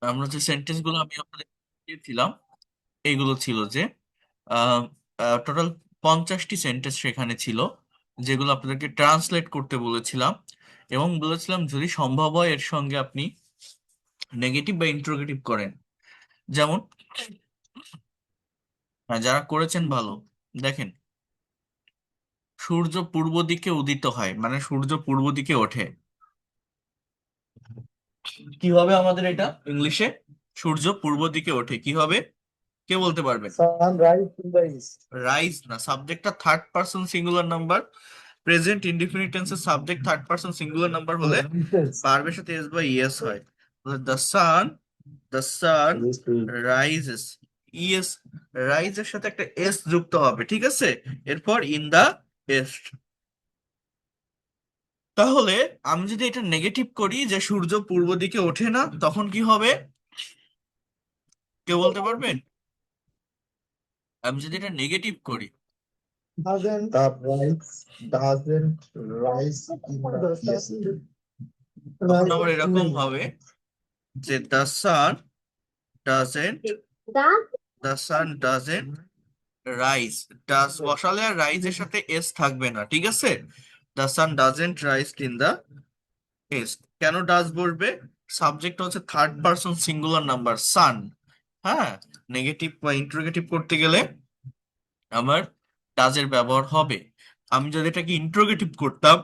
আমরা যে সেন্টেন্স গুলো আমি আপনাদের দিয়েছিলাম এইগুলো ছিল যে টোটাল 50টি সেন্টেন্স সেখানে ছিল, যেগুলো আপনাদেরকে ট্রান্সলেট করতে বলেছিলাম, এবং বলেছিলাম যদি সম্ভব হয় এর সঙ্গে আপনি নেগেটিভ বা ইন্টারোগেটিভ করেন। যেমন যারা করেছেন ভালো, দেখেন, সূর্য পূর্ব দিকে উদিত হয় মানে সূর্য পূর্ব দিকে ওঠে। কি হবে আমাদের এটা ইংলিশে? সূর্য পূর্ব দিকে ওঠে কি হবে? কে বলতে পারবেন? Sunrise in the east. Rise না, সাবজেক্টটা third person singular number, present indefinite টেন্সের subject third person singular number হলে Rises. ভার্বের সাথে এস বা ইএস হয়। দ্য সান রাইজেস, ইএস, রাইজের সাথে একটা এস যুক্ত হবে, ঠিক আছে? এরপর ইন দা এস্ট। তাহলে আমি যদি এটা নেগেটিভ করি যে সূর্য পূর্ব দিকে ওঠে না, তখন কি হবে? কেউ বলতে পারবেন? আমি যদি এটা নেগেটিভ করি Doesn't rise in the east. তখন আবার এরকম হবে যে doesn't the sun doesn't rise. Does বসালে আর রাইজের সাথে এস থাকবে না, ঠিক আছে? The sun doesn't rise in the east. কেন ডাজ বসবে? সাবজেক্ট হচ্ছে third person singular number sun. হ্যাঁ, নেগেটিভ বা ইন্টারোগেটিভ করতে গেলে আমার ডাজের ব্যবহার হবে। আমি যদি এটাকে ইন্টারোগেটিভ করতাম,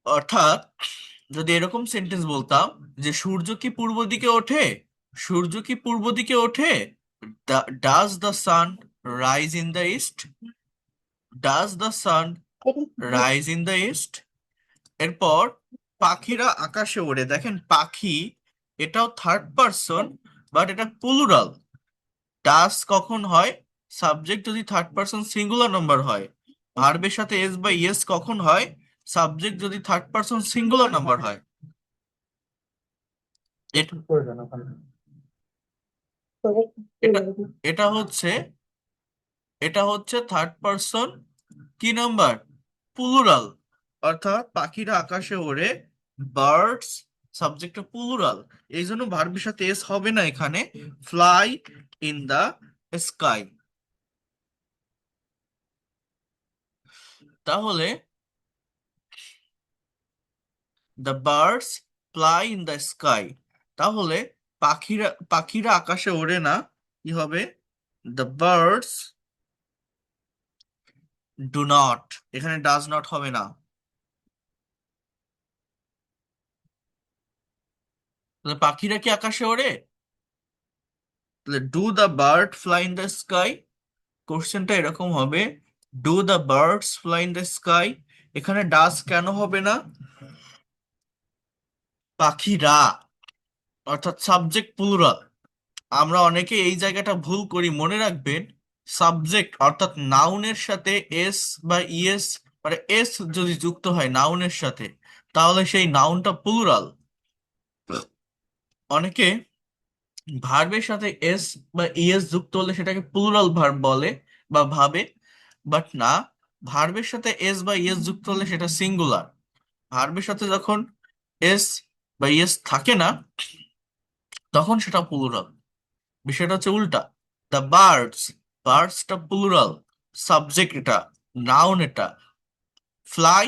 অর্থাৎ যদি এরকম সেন্টেন্স বলতাম যে সূর্য কি পূর্ব দিকে ওঠে, সূর্য কি পূর্ব দিকে ওঠে, does the sun rise in the east, does the sun rise in the east. এরপর পাখিরা আকাশে ওড়ে, দেখেন পাখি, এটাও থার্ড পারসন, বাট এটা প্লুরাল। ডাজ কখন হয়? সাবজেক্ট যদি থার্ড পারসন সিঙ্গুলার নাম্বার হয়। ভার্বের সাথে এস বা ইএস কখন হয়? সাবজেক্ট যদি থার্ড পারসন সিঙ্গুলার নাম্বার হয়। এট- এটা এটা হচ্ছে এটা হচ্ছে থার্ড পারসন কি নাম্বার? প্লুরাল। অর্থাৎ পাখিরা আকাশে ওড়ে, বার্ডস, সাবজেক্টটা প্লুরাল, এই জন্য ভার্বের সাথে এস হবে না এখানে। Fly in the sky. তাহলে the birds fly in the sky. তাহলে পাখিরা আকাশে ওড়ে না, কি হবে? দ্য বার্ডস ডু নট, এখানে ডাজ নট হবে না। তাহলে পাখিরা কি আকাশে ওড়ে? তাহলে do the bird fly in the sky. কোশ্চেনটা এরকম হবে, do the birds fly in the sky. এখানে ডাজ কেন হবে না? পাখিরা, অর্থাৎ সাবজেক্ট প্লুরাল। আমরা অনেকে এই জায়গাটা ভুল করি, মনে রাখবেন, সাবজেক্ট অর্থাৎ নাউনের সাথে এস বা ইএস, মানে এস যদি যুক্ত হয় নাউনের সাথে, তাহলে সেই নাউনটা প্লুরাল। অনেকে ভার্বের সাথে এস বা ইএস যুক্ত হলে সেটাকে প্লুরাল ভার্ব বলে বা ভাবে, বাট না, ভার্বের সাথে এস বা ইএস যুক্ত হলে সেটা সিঙ্গুলার। ভার্বের সাথে যখন এস বা ইএস থাকে না, তখন সেটা প্লুরাল। বিষয়টা হচ্ছে উল্টা। দ্য বার্ডস, বার্ডসটা প্লুরাল, সাবজেক্ট এটা, নাউন এটা। ফ্লাই,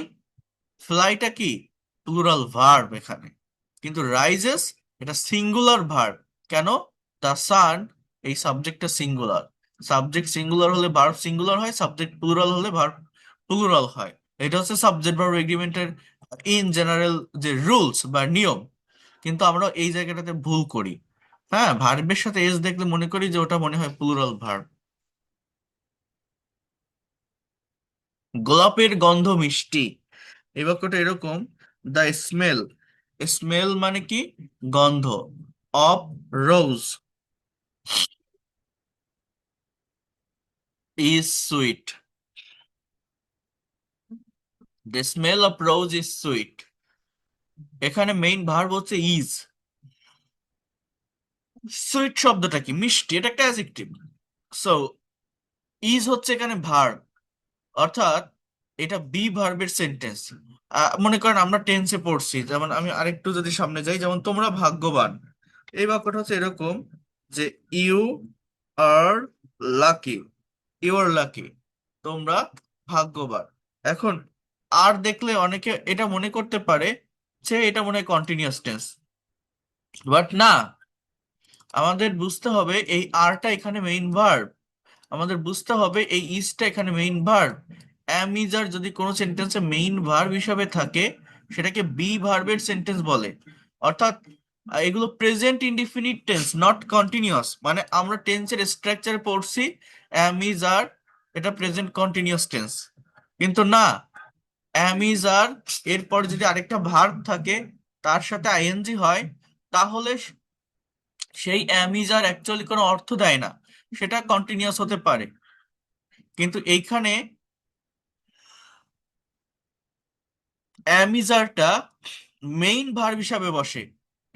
ফ্লাইটা কি? প্লুরাল ভার্ব এখানে। কিন্তু রাইজেস, এটা সিঙ্গুলার ভার্ব। কেন? দ্য সান, এই সাবজেক্টটা সিঙ্গুলার। সাবজেক্ট সিঙ্গুলার হলে ভার্ব সিঙ্গুলার হয়, সাবজেক্ট প্লুরাল হলে ভার্ব প্লুরাল হয়। এটা হচ্ছে সাবজেক্ট ভার্ব এগ্রিমেন্টের ইন জেনারেল যে রুলস বা নিয়ম। কিন্তু আমরা এই জায়গাটাতে ভুল করি। হ্যাঁ, ভার্বের সাথে এস দেখলে মনে করি যে ওটা মনে হয় প্লুরাল ভার্ব। গোলাপের গন্ধ মিষ্টি, এই বাক্যটা এরকম, দ্য স্মেল, স্মেল মানে কি? গন্ধ, of rose is sweet, the smell of rose is sweet. এখানে মেইন ভার্ব হচ্ছে ইজ। সুইট শব্দটা কি? মিষ্টি, এটা একটা অ্যাডজেক্টিভ। সো ইজ হচ্ছে এখানে ভার্ব, অর্থাৎ এটা বি ভার্বের সেন্টেন্স। মনে করেন আমরা টেন্সে পড়ছি, যেমন আমি আরেকটু যদি সামনে যাই, যেমন তোমরা ভাগ্যবান, এই বাক্যটা হচ্ছে এরকম যে you are lucky, you are lucky, তোমরা ভাগ্যবান। এখন আর দেখলে অনেকে এটা মনে করতে পারে যে এটা মনে হয় কন্টিনিউয়াস টেন্স, বাট না। আমাদের বুঝতে হবে এই আরটা এখানে মেইন ভার্ব, আমাদের বুঝতে হবে এই ইজটা এখানে মেইন ভার্ব। অ্যাম ইজ আর যদি কোনো সেন্টেন্সে মেইন ভার্ব হিসাবে থাকে সেটাকে বি ভার্বের সেন্টেন্স বলে। অর্থাৎ এগুলো present indefinite tense, not continuous. মানে আমরা টেন্সের স্ট্রাকচারে পড়ছি অ্যাম ইজ আর, এটা প্রেজেন্ট কন্টিনিউয়াস টেন্স, কিন্তু না। অ্যাম ইজ আর এরপর যদি আরেকটা ভার্ব থাকে তার সাথে আইএনজি হয়, তাহলে সেই অ্যাম ইজ আর অ্যাকচুয়ালি কোনো অর্থ দেয় না, সেটা কন্টিনিউয়াস হতে পারে। কিন্তু এইখানে অ্যামিজারটা মেইন ভার্ব হিসাবে বসে,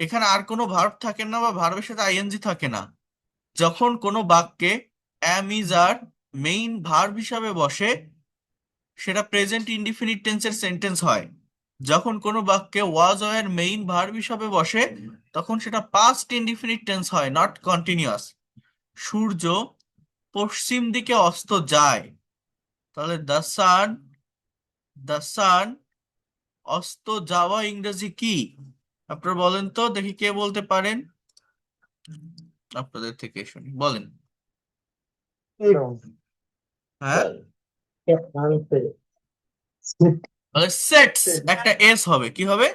এখানে আর কোনো ভার্ব থাকে না বা ভার্বের সাথে আইএনজি থাকে না। যখন কোনো বাক্যে অ্যামিজার মেইন ভার্ব হিসাবে বসে সেটা প্রেজেন্ট ইনডিফিনিট টেন্সের সেন্টেন্স হয়। যখন কোনো বাক্যে ওয়াজ ওয়ার মেইন ভার্ব হিসাবে বসে তখন সেটা পাস্ট ইনডিফিনিট টেন্স হয়, নট কন্টিনিউয়াস। সূর্য পশ্চিম দিকে অস্ত যায়, তাহলে দ্য সান অস্ত যাওয়া ইংরেজি কি? আপনারা বলেন তো দেখি, কে বলতে পারেন? আপনাদের থেকে শুনি, বলেন। No. হ্যাঁ, Answer. Sit. তাহলে সেটস, একটা এস হবে, কি হবে?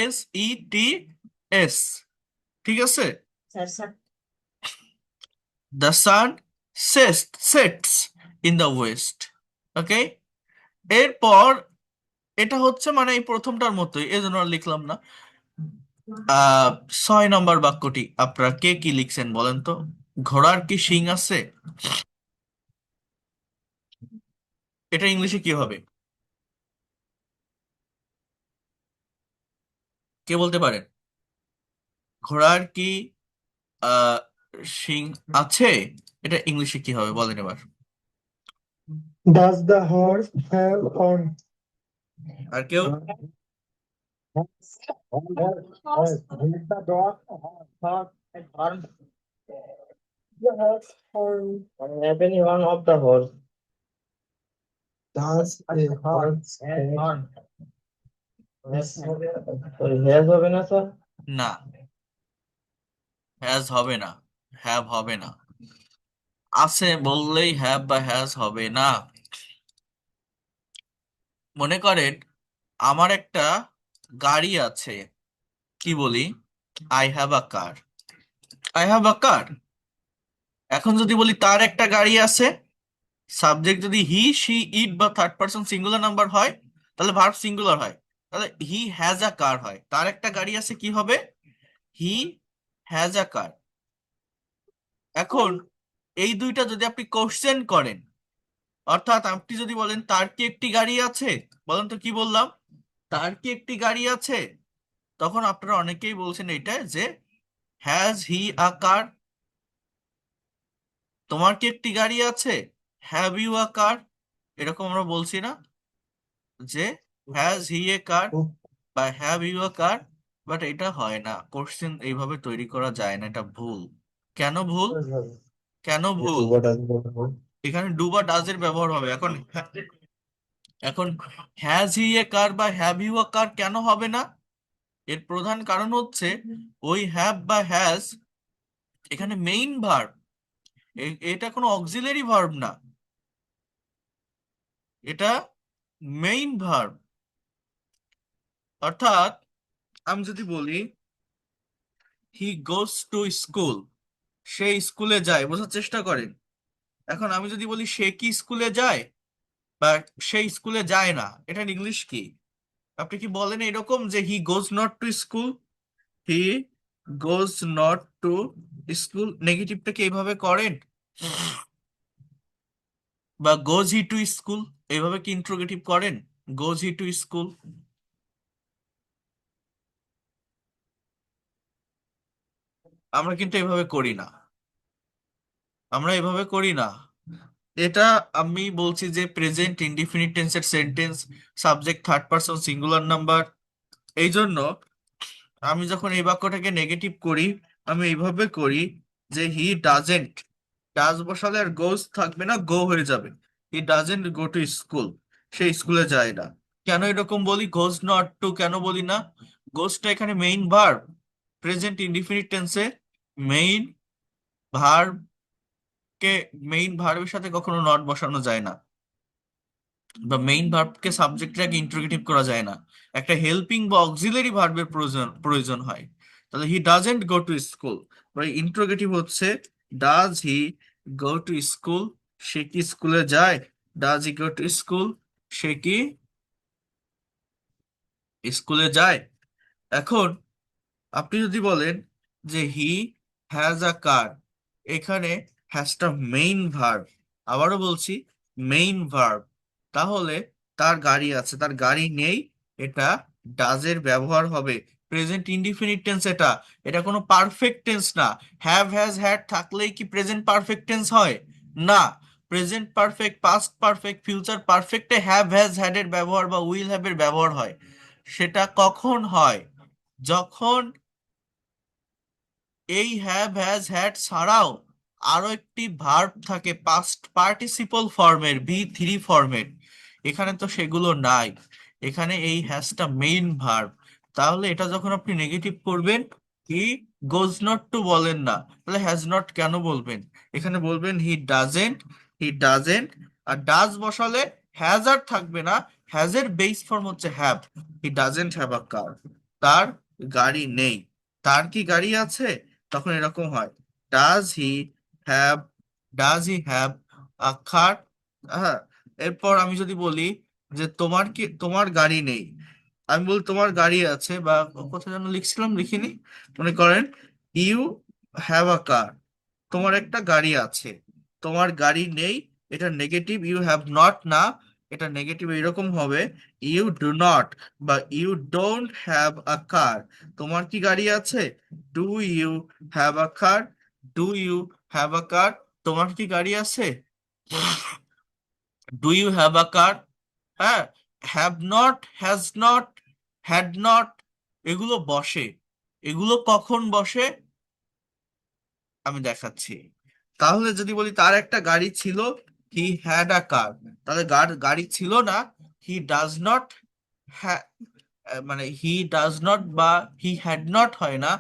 এস ই টি এস, ঠিক আছে। The sun sets in the west. Okay, এরপর এটা হচ্ছে মানে এই প্রথমটার মতোই, এই জন্য আর লিখলাম না। আহ 6 নম্বর বাক্যটি আপনারা কে কি লিখছেন বলেন তো? ঘোড়ার কি শিং আছে? এটা ইংলিশে কি হবে? কে বলতে পারেন? ঘোড়ার কি আহ শিং আছে, এটা ইংলিশে কি হবে বলেন এবার। Does the horse have horns? আর কেউ? Does the dog have horns? The horse horn. Have any one of the horse? Does a horse have horn? Sorry, has হবে না স্যার? না, হ্যাজ হবে না, হ্যাভ হবে না। আছে বললেই হ্যাভ বা হ্যাজ হবে না। মনে করেন আমার একটা গাড়ি আছে, কি বলি? I have a car, I have a car. এখন যদি বলি তার একটা গাড়ি আছে, সাবজেক্ট যদি হি শি ইট বা থার্ড পার্সন সিঙ্গুলার নাম্বার হয় তাহলে ভার্ব সিঙ্গুলার হয়, তাহলে হি হ্যাজ আ কার হয়। তার একটা গাড়ি আছে কি হবে? হি হ্যাজ আ কার। এখন এই দুইটা যদি আপনি কোশ্চেন করেন, অর্থাৎ আপনি যদি বলেন তার কি একটি গাড়ি আছে, বলেন তো কি বললাম? তার কি একটি গাড়ি আছে, তখন আপনারা অনেকেই বলছেন এটা যে হ্যাজ হি আ কার। তোমার কি একটি গাড়ি আছে? হ্যাভ ইউ আ কার। এরকম আমরা বলছি না যে হ্যাজ হি এ কার বা have you a car? But এটা হয় না, কোশ্চেন এইভাবে তৈরি করা যায় না, এটা ভুল। কেন ভুল? কেন ভুল? এখানে ডু বা ডাজ এর ব্যবহার হবে। এখন হ্যাজ হি এ কার বা হ্যাভ ইউ আ কার কেন হবে না? এর প্রধান কারণ হচ্ছে ওই হ্যাভ বা হ্যাজ এখানে মেইন ভার্ব, এটা কোনো অক্সিলারি ভার্ব না, এটা মেইন ভার্ব। অর্থাৎ আমি যদি বলি হি গোস টু স্কুল, সে স্কুলে যায়, বোঝার চেষ্টা করেন। এখন আমি যদি বলি সে কি স্কুলে যায় বা সে স্কুলে যায় না, এটার ইংলিশ কি? আপনি কি বলেন এরকম যে he goes not to school? He goes not to school নেগেটিভটাকে এইভাবে করেন? বা গোজ হি টু স্কুল এইভাবে কি ইন্ট্রোগেটিভ করেন? গোজ হি টু স্কুল? আমরা কিন্তু এভাবে করি না, আমরা এভাবে করি না। এটা আমি বলছি যে প্রেজেন্ট ইনডিফিনিট টেন্সের sentence, subject third person singular number. এই জন্য আমি যখন এই বাক্যটাকে নেগেটিভ করি, আমি এইভাবে করি যে হি ডাজেন্ট, ডাজ বসালে আর গোজ থাকবে না, গো হয়ে যাবে। He doesn't go to school, সে স্কুলে যায় না। কেন এরকম বলি, গোজ নট টু কেন বলি না? গোজটা এখানে মেইন ভার্ব, প্রেজেন্ট ইনডিফিনিট টেন্সে মেইন ভার্বকে, মেইন ভার্বের সাথে কখনো নট বসানো যায় না, বা মেইন ভার্বকে সাবজেক্টের আগে ইন্টারোগেটিভ করা যায় না। একটা হেল্পিং বা অক্সিলারি ভার্বের প্রয়োজন প্রয়োজন হয়। তাহলে he doesn't go to school, interrogative হচ্ছে does he go to school, সে কি স্কুলে যায়? Does he go to school, সে কি স্কুলে যায়? এখন আপনি যদি বলেন যে হি হ্যাজ আ কার, এখানে হ্যাজটা মেইন ভার্ব, আবারও বলছি মেইন ভার্ব, তাহলে তার গাড়ি আছে, তার গাড়ি নেই, এটা ডাজের ব্যবহার হবে। প্রেজেন্ট ইনডিফিনিট টেন্স এটা, এটা কোনো পারফেক্ট টেন্স না। হ্যাভ হ্যাজ হ্যাড থাকলেই কি প্রেজেন্ট পারফেক্ট টেন্স হয়? না। Present perfect, past perfect, future পারফেক্টে হ্যাভ হ্যাজ হ্যাড এর ব্যবহার বা উইল হ্যাভ এর ব্যবহার হয়। সেটা কখন হয়? যখন এই হ্যাভ হ্যাজ হ্যাড ছাড়াও আরো একটি ভার্ব থাকে পাস্ট পার্টিসিপল ফর্মের, বি থ্রি ফর্মের, এখানে তো সেগুলো নাই। এখানে এই হ্যাজটা মেইন ভার্ব। তাহলে এটা যখন আপনি নেগেটিভ করবেন, হি গোজ নট টু বলেন না, তাহলে হ্যাজ নট কেন বলবেন? এখানে বলবেন হি ডাজেন্ট, হি ডাজেন্ট। আর ডাজ বসালে হ্যাজ আর থাকবে না, হ্যাজ এর বেস ফর্ম হচ্ছে have. He doesn't have a car, তার গাড়ি নেই। তার কি গাড়ি আছে? তখন এরকম হয়, does he have, does he have a car. হ্যাঁ। এরপর আমি যদি বলি যে তোমার কি, তোমার গাড়ি নেই, আমি বলি তোমার গাড়ি আছে, বা কোথায় যেন লিখছিলাম, লিখিনি, মনে করেন ইউ হ্যাভ আ কার, তোমার একটা গাড়ি আছে, তোমার গাড়ি নেই, এটা নেগেটিভ, ইউ হ্যাভ নট না, এটা নেগেটিভ এরকম হবে ইউ ডু নট, বা you don't have a car. তোমার কি গাড়ি আছে? Do you have a car, do you have a car, তোমার কি গাড়ি আছে? Do you have a car. হ্যাঁ। Have not, has not, had not, এগুলো বসে। এগুলো কখন বসে আমি দেখাচ্ছি। তাহলে যদি বলি তার একটা গাড়ি ছিল, হি হ্যাড আ কার, তাহলে গাড়ি ছিল না, হি ডাজ নট, মানে হি ডাজ নট বা হি হ্যাড নট হয় না,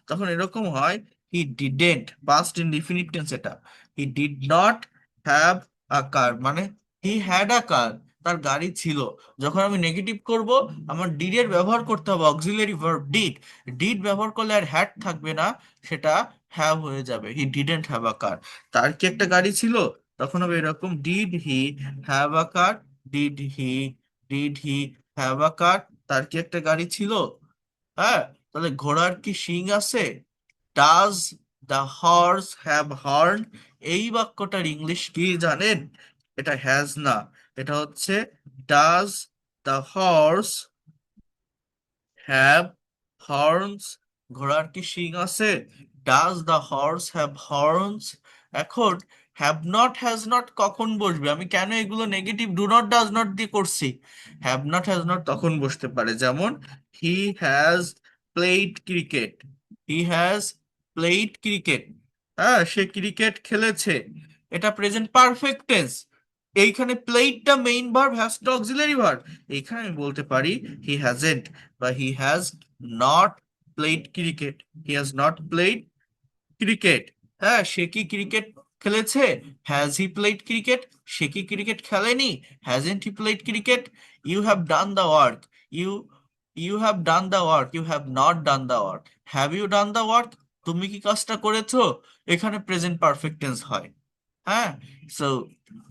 তখন এরকম হয় he didn't, past indefinite tense এটা, he did not have a car, মানে হি হ্যাড আ কার, তার গাড়ি ছিল। যখন আমি নেগেটিভ করব, আমার ডিড এর ব্যবহার করতে হবে, অক্সিলারি ভার্ব ডিড। ডিড ব্যবহার করলে আর হ্যাড থাকবে না, সেটা হ্যাভ হয়ে যাবে, he didn't have a car. তার কি একটা গাড়ি ছিল? তখন হবে এরকম, did he have a car, did he, did he have a car, তার কি একটা গাড়ি ছিল? হ্যাঁ। তাহলে ঘোড়ার কি শিং আছে? Does the horse have horn, এই বাক্যটার ইংলিশ কি জানেন? এটা হ্যাজ না, এটা হচ্ছে does the horse have horns, ঘোড়ার কি শিং আছে? Does the horse have horns. এখন হ্যাভ নট হ্যাজ নট কখন বসবে? আমি কেন এগুলো negative do not does not দিয়ে করছি? হ্যাভ নট হ্যাজ নট তখন বসতে পারে, যেমন he has played cricket, he has played cricket, হ্যাঁ সে ক্রিকেট খেলেছে, এটা প্রেজেন্ট পারফেক্ট টেন্স। এইখানে প্লেইডটা মেইন ভার্ব, হ্যাজটা অক্সিলারি ভার্ব। এইখানে আমি বলতে পারি হি হ্যাজেন্ট, বা he has not played cricket, he has not played cricket. হ্যাঁ, সে কি ক্রিকেট খেলেছে? হ্যাজ হি প্লেড ক্রিকেট, সে কি ক্রিকেট খেলেনি? Hasn't he played cricket. You have done the work, you, you have done the work, you have not done the work. Have you done the work, তুমি কি কাজটা করেছো? এখানে present perfect tense হয়। হ্যাঁ। সো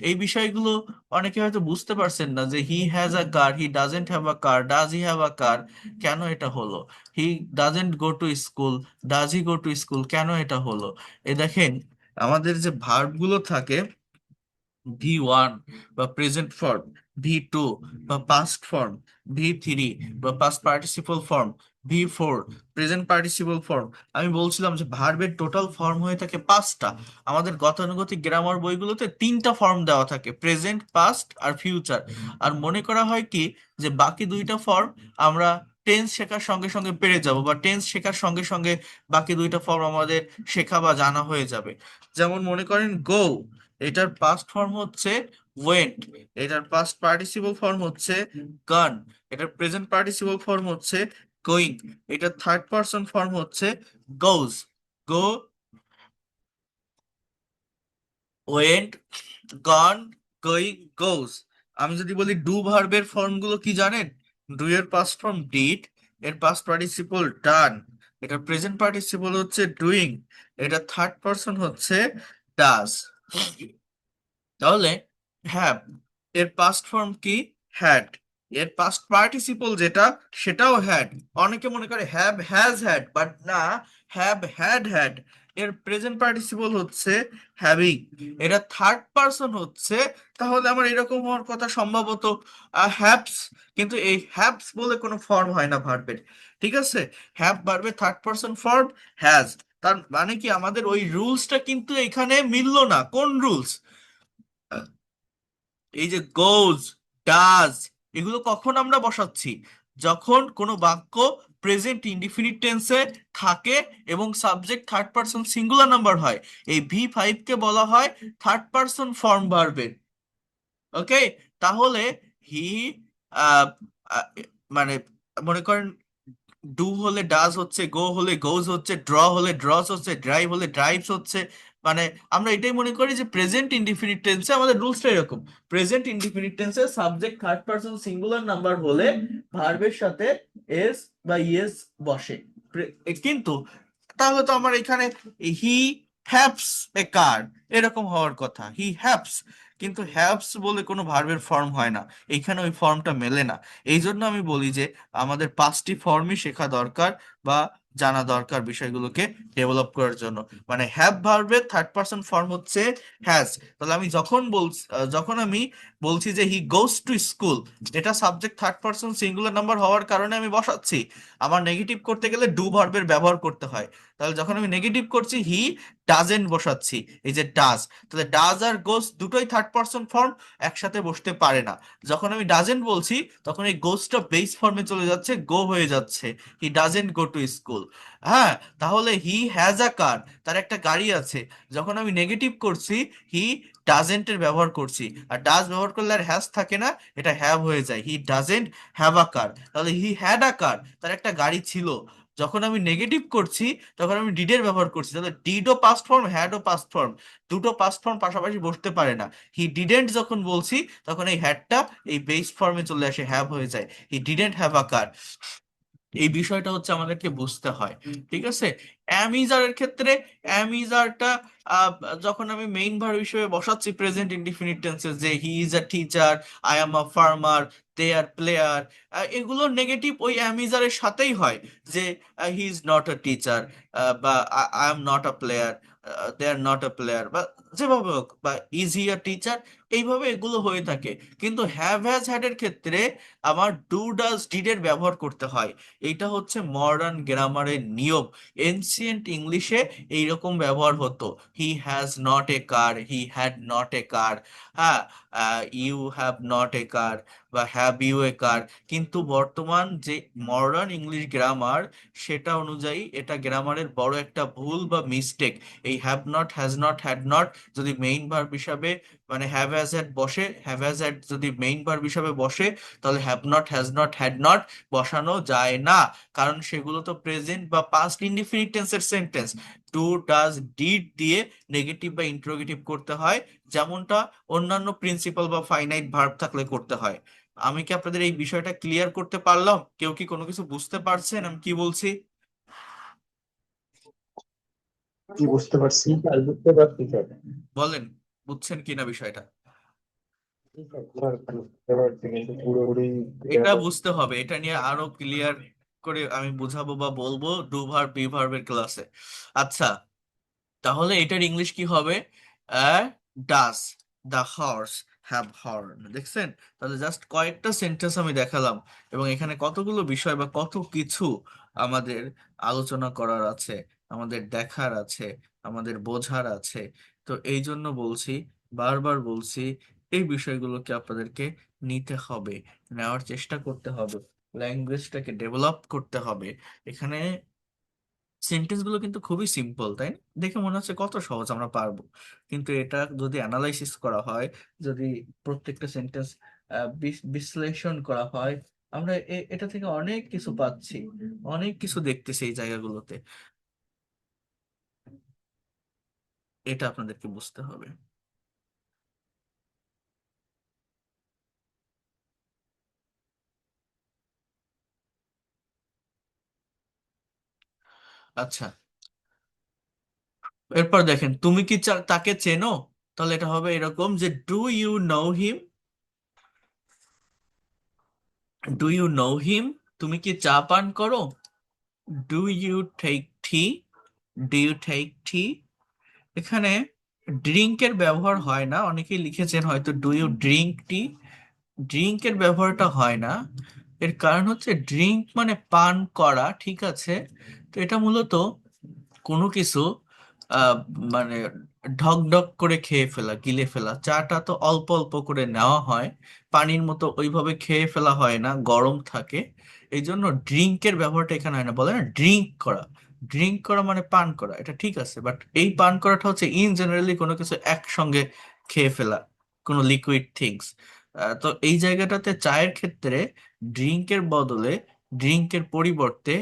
এই বিষয়গুলো অনেকে হয়তো বুঝতে পারছেন না, যে he has a car, he doesn't have a car, does he have a car, কেন এটা হলো? He doesn't go to school, does he go to school, কেন এটা হলো? এ দেখেন, আমাদের যে ভার্ব গুলো থাকে, ভি ওয়ান বা প্রেজেন্ট ফর্ম, ভি টু বা পাস্ট ফর্ম, ভি থ্রি বা past participle form, V4, present participle form. আমি বলছিলাম যে ভার্বের টোটাল ফর্ম হয়ে থাকে পাঁচটা। আমাদের গতানুগতিক গ্রামার বইগুলোতে তিনটা ফর্ম দেওয়া থাকে, প্রেজেন্ট, পাস্ট আর ফিউচার। আর মনে করা হয় কি যে বাকি দুইটা ফর্ম আমরা টেন্স শেখার সঙ্গে সঙ্গে পেরে যাব, বা টেন্স শেখার সঙ্গে সঙ্গে বাকি দুইটা ফর্ম আমাদের শেখা বা জানা হয়ে যাবে। যেমন মনে করেন গো, এটার পাস্ট ফর্ম হচ্ছে ওয়েন্ট, এটার পাস্ট পার্টিসিপল ফর্ম হচ্ছে গান, এটার প্রেজেন্ট পার্টিসিপল ফর্ম হচ্ছে গোয়িং, এটার থার্ড পারসন ফর্ম হচ্ছে গোজ। গো, ওয়েন্ট, গন, গোয়িং, গোজ। আমি যদি বলি ডু ভার্বের ফর্মগুলো কি জানেন? ডু এর পাস্ট ফর্ম ডিড, এর পাস্ট পার্টিসিপল ডান, এটার প্রেজেন্ট পার্টিসিপল হচ্ছে ডুইং, এটা থার্ড পারসন হচ্ছে ডাজ। তাহলে হ্যাভ এর পাস্ট ফর্ম কি? হ্যাড। এর পাস্ট পার্টিসিপল যেটা, সেটাও হ্যাড। অনেকে মনে করে হ্যাভ হ্যাজ হ্যাড, বাট না, হ্যাভ হ্যাড হ্যাড। এর প্রেজেন্ট পার্টিসিপল হচ্ছে হ্যাভিং, এটা থার্ড পারসন হচ্ছে। তাহলে আমার এরকম হওয়ার কথা সম্ভবত হ্যাভস, কিন্তু এই হ্যাভস বলে কোনো ফর্ম হয় না ভার্বের। ঠিক আছে, হ্যাভ ভার্বের থার্ড পারসন ফর্ম হ্যাজ। তার মানে কি আমাদের ওই রুলসটা কিন্তু এখানে মিললো না। কোন রুলস? এই যে গোজ, ডাজ, এগুলো কখন আমরা বসাচ্ছি? যখন কোনো বাক্য প্রেজেন্ট ইনডিফিনিট টেন্সে থাকে এবং subject third person singular number হয়। এই V5 কে বলা হয় থার্ড পারসন ফর্ম ভার্বের। ওকে, তাহলে হি, আহ, আহ, মানে মনে করেন ডু হলে ডাজ হচ্ছে, গো হলে গোজ হচ্ছে, ড্র হলে ড্রস হচ্ছে, ড্রাইভ হলে ড্রাইভস হচ্ছে। মানে আমরা এটাই মনে করি যে প্রেজেন্ট ইনডিফিনিট টেন্সে আমাদের রুলসটা এরকম। প্রেজেন্ট ইনডিফিনিট টেন্সে subject third person singular number হলে ভার্বের সাথে এস বা ইএস বসে। কিন্তু তাহলে তো আমার এখানে হি হ্যাভস এ কার এরকম হওয়ার কথা, হি হ্যাভস। কিন্তু হ্যাভস বলে কোনো ভার্বের ফর্ম হয় না, এইখানে ওই ফর্মটা মেলে না। এই জন্য আমি বলি যে আমাদের পাঁচটি ফর্মই শেখা দরকার বা জানা দরকার বিষয়গুলোকে ডেভেলপ করার জন্য। মানে হ্যাভ ভার্বের থার্ড পারসন ফর্ম হচ্ছে হ্যাজ। তাহলে আমি যখন আমি বলছি যে হি গোস টু স্কুল, এটা subject third person singular number হওয়ার কারণে আমি বসাচ্ছি। আমার নেগেটিভ করতে গেলে ডু ভার্বের ব্যবহার করতে হয়। তাহলে যখন আমি নেগেটিভ করছি হি ডাজেন্ট বসাচ্ছি, এই যে ডাজ। তাহলে ডাজ আর গোস দুটোই থার্ড পারসন ফর্ম, একসাথে বসতে পারে না। যখন আমি ডাজেন্ট বলছি তখন এই গোসটা বেস ফর্মে চলে যাচ্ছে, গো হয়ে যাচ্ছে, হি ডাজেন্ট গো টু স্কুল। হ্যাঁ, তাহলে হি হ্যাজ আ কার, তার একটা গাড়ি আছে। যখন আমি নেগেটিভ করছি হি ডাজেন্টের ব্যবহার করছি, আর ডাজ ব্যবহার করলে আর হ্যাজ থাকে না, এটা হ্যাভ হয়ে যায়, হি ডাজেন্ট হ্যাভ আ কার। তাহলে হি হ্যাড আ কার, তার একটা গাড়ি ছিল। যখন আমি নেগেটিভ করছি তখন আমি ডিডের ব্যবহার করছি, তাহলে ডিডও পাস্ট ফর্ম, হ্যাডও পাস্ট ফর্ম, দুটো পাস্ট ফর্ম পাশাপাশি বসতে পারে না। হি ডিডেন্ট যখন বলছি তখন এই হ্যাডটা এই বেস ফর্মে চলে আসে, হ্যাভ হয়ে যায়, হি ডিডেন্ট হ্যাভ আ কার। এই বিষয়টা হচ্ছে আমাদেরকে বুঝতে হয়। ঠিক আছে, অ্যামিজারের ক্ষেত্রে অ্যামিজারটা যখন আমি মেইন ভার্ব হিসেবে বসাচ্ছি প্রেজেন্ট ইনডিফিনিট টেন্সে, যে he is a teacher, I am a farmer, they are player, এগুলো নেগেটিভ ওই অ্যামিজারের সাথেই হয়। যে he is not a teacher, বা I am not a player, they are not a player, বা যেভাবে হোক, বা ইজ হি আ টিচার, এইভাবে এগুলো হয়ে থাকে। কিন্তু হ্যাভ হ্যাজ হ্যাড এর ক্ষেত্রে আমার ডু ডাজ ডিড এর ব্যবহার করতে হয়। এইটা হচ্ছে মডার্ন গ্রামারের নিয়ম। এনসিয়েন্ট ইংলিশে এইরকম ব্যবহার হতো, he has not a car, he had not a car. হ্যাঁ, you have not a car, বা হ্যাভ ইউ এ কার। কিন্তু বর্তমান যে মডার্ন ইংলিশ গ্রামার, সেটা অনুযায়ী এটা গ্রামারের বড় একটা ভুল বা মিস্টেক। এই have not, has not, had not যদি মেইন ভার্ব হিসাবে, মানে হ্যাভ হ্যাজ হ্যাড বসে, হ্যাভ হ্যাজ হ্যাড যদি মেইন ভার্ব হিসাবে বসে, তাহলে have not, has not, had not বসানো যায় না। কারণ সেগুলো তো প্রেজেন্ট বা পাস্ট ইনডিফিনিট টেন্সের সেন্টেন্স। টু ডাজ ডিড দিয়ে নেগেটিভ বা ইন্টারোগেটিভ করতে হয়, যেমনটা অন্যান্য প্রিন্সিপাল বা ফাইনাইট ভার্ব থাকলে করতে হয়। আমি কি আপনাদের এই বিষয়টা ক্লিয়ার করতে পারলাম? কেউ কি কোনো কিছু বুঝতে পারছেন আমি কি বলছি? কি বুঝতে পারছি? আর বুঝতে পারছি স্যার। বলেন, বুঝছেন কিনা বিষয়টা? স্যার, বুঝতে পারছি কিন্তু পুরোপুরি clear এটা হচ্ছে বুঝতে হবে, এটা নিয়ে আরো ক্লিয়ার করে আমি বুঝাবো বা বলবো ডু ভার্ব বি ভার্বের ক্লাসে। আচ্ছা, তাহলে এটার ইংলিশ কি হবে? Does the horse have horn? দেখছেন? তাহলে জাস্ট কয়েকটা সেন্টেন্স আমি দেখালাম, এবং এখানে কতগুলো বিষয় বা কত কিছু আমাদের আলোচনা করার আছে, আমাদের দেখার আছে, আমাদের বোঝার আছে। তো এই জন্য বলছি, বারবার বলছি, এই বিষয়গুলোকে আপনাদেরকে নিতে হবে, নেওয়ার চেষ্টা করতে হবে, ল্যাঙ্গুয়েজটাকে ডেভেলপ করতে হবে। এখানে সেন্টেন্স গুলো কিন্তু খুবই সিম্পল, তাই না? দেখে মনে হচ্ছে কত সহজ, আমরা পারবো। কিন্তু এটা যদি অ্যানালাইসিস করা হয়, যদি প্রত্যেকটা সেন্টেন্স বিশ্লেষণ করা হয়, আমরা এটা থেকে অনেক কিছু পাচ্ছি, অনেক কিছু দেখতেছি এই জায়গাগুলোতে। এটা আপনাদেরকে বুঝতে হবে। আচ্ছা, এরপর দেখেন, তুমি কি তাকে চেনো? তাহলে এটা হবে এরকম যে do you know him, do you know him. তুমি কি চা পান করো? Do you take tea, do you take tea. এখানে ড্রিঙ্কের ব্যবহার হয় না, অনেকেই লিখেছেন হয়তো ডু ইউ ড্রিঙ্ক টি, ড্রিঙ্কের ব্যবহারটা হয় না। এর কারণ হচ্ছে ড্রিঙ্ক মানে পান করা, ঠিক আছে? তো এটা মূলত কোনো কিছু আহ মানে ঢক ঢক করে খেয়ে ফেলা, গিলে ফেলা। চাটা তো অল্প অল্প করে নেওয়া হয়, পানির মতো ওইভাবে খেয়ে ফেলা হয় না, গরম থাকে। এই জন্য ড্রিঙ্কের ব্যবহারটা এখানে হয় না, বলে না ড্রিঙ্ক করা। ড্রিঙ্ক করা মানে পান করা, এটা ঠিক আছে, বাট এই পান করাটা হচ্ছে ইন জেনারেলি কোনো কিছু একসঙ্গে খেয়ে ফেলা, কোনো লিকুইড থিংস। তো এই জায়গাটাতে চায়ের ক্ষেত্রে ড্রিঙ্কের বদলে, ড্রিঙ্কের পরিবর্তে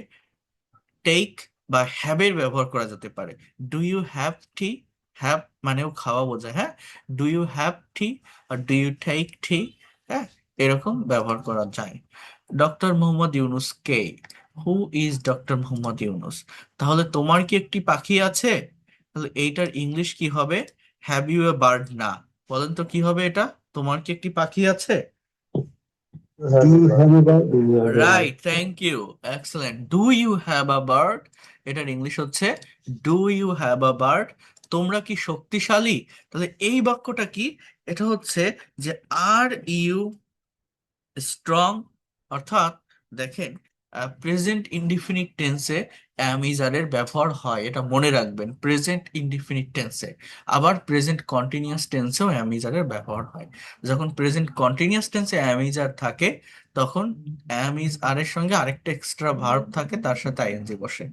টেক বা হ্যাভের ব্যবহার করা যেতে পারে। Do you have tea, have মানেও খাওয়া বোঝায়, হ্যাঁ। ডু ইউ হ্যাভ টি আর ডু ইউ টেক টি, হ্যাঁ, এরকম ব্যবহার করা যায়। ডক্টর মোহাম্মদ ইউনুস কে? Who is doctor Mohammad Yunus? তাহলে তোমার কি একটি পাখি আছে? তাহলে এইটার ইংলিশ কি হবে? Have you a bird? না, বলেন তো কি হবে এটা? তোমার কি একটি পাখি আছে? Do you have a bird? Do you have a right, bird? Thank you, excellent. Do you have a bird, এটার ইংলিশ হচ্ছে do you have a bird. তোমরা কি শক্তিশালী? তাহলে এই বাক্যটা কি? এটা হচ্ছে যে আর ইউ স্ট্রং, অর্থাৎ দেখেন, প্রেজেন্ট ইনডিফিনিট টেন্সে অ্যাম ইজ আর এর ব্যবহার হয়, এটা মনে রাখবেন, প্রেজেন্ট ইনডিফিনিট টেন্সে। আবার প্রেজেন্ট কন্টিনিউয়াস টেন্সেও অ্যাম ইজ আর এর ব্যবহার হয়। যখন প্রেজেন্ট কন্টিনিউয়াস টেন্সে অ্যাম ইজ আর থাকে, তখন অ্যাম ইজ আর এর সঙ্গে আরেকটা এক্সট্রা ভার্ব থাকে, তার সাথে আইএনজি বসে।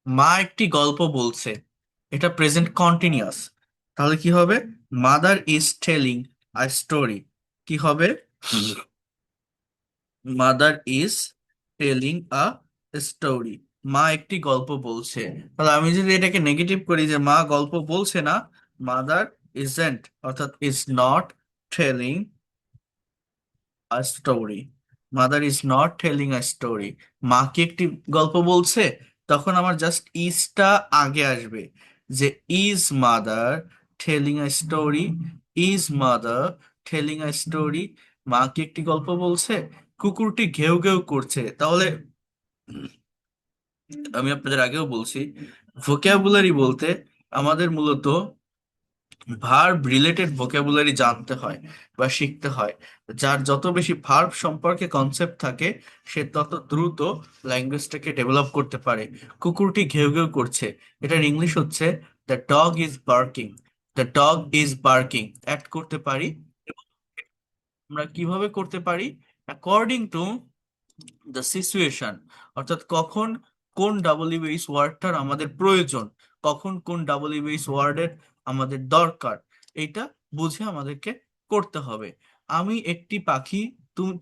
মা একটি গল্প বলছে, এটা প্রেজেন্ট কন্টিনিউয়াস। তাহলে কি হবে? Mother is telling a story. কি হবে? Mother is telling a story. মা একটি গল্প বলছে। তাহলে আমি যদি এটাকে নেগেটিভ করি যে মা গল্প বলছে না, মাদার ইজেন্ট, অর্থাৎ is not telling a story. Mother is not telling a story. মা কি একটি গল্প বলছে? তখন আমার জাস্ট ইজটা আগে আসবে, যে is mother telling a story, is mother telling a story. মা কি একটি গল্প বলছে? কুকুরটি ঘেউ ঘেউ করছে। তাহলে আমি আপনাদের আগেও বলছি, ভোক্যাবুলারি বলতে আমাদের মূলত ভার্ব রিলেটেড ভোক্যাবুলারি জানতে হয় বা শিখতে হয়। যার যত বেশি ভার্ব সম্পর্কে কনসেপ্ট থাকে, সে তত দ্রুত ল্যাঙ্গুয়েজটাকে ডেভেলপ করতে পারে। কুকুরটি ঘেউ ঘেউ করছে, এটার ইংলিশ হচ্ছে the dog is barking. The dog is barking add করতে পারি। আমরা কিভাবে করতে পারি? অ্যাকর্ডিং টু দ্য সিচুয়েশন, অর্থাৎ কখন কোন ডাব্লিউএইচ ওয়ার্ডটার আমাদের প্রয়োজন, কখন কোন ডাব্লিউএইচ ওয়ার্ডের আমাদের দরকার, এটা বুঝে আমাদেরকে করতে হবে। আমি একটি পাখি,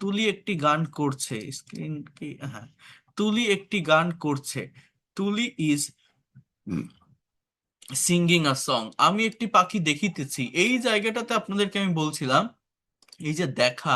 তুলি একটি গান করছে, স্ক্রিন কি, হ্যাঁ, তুলি একটি গান করছে। তুলি ইজ সিঙ্গিং আ সং। আমি একটি পাখি দেখিতেছি, এই জায়গাটাতে আপনাদেরকে আমি বলছিলাম, এই যে দেখা,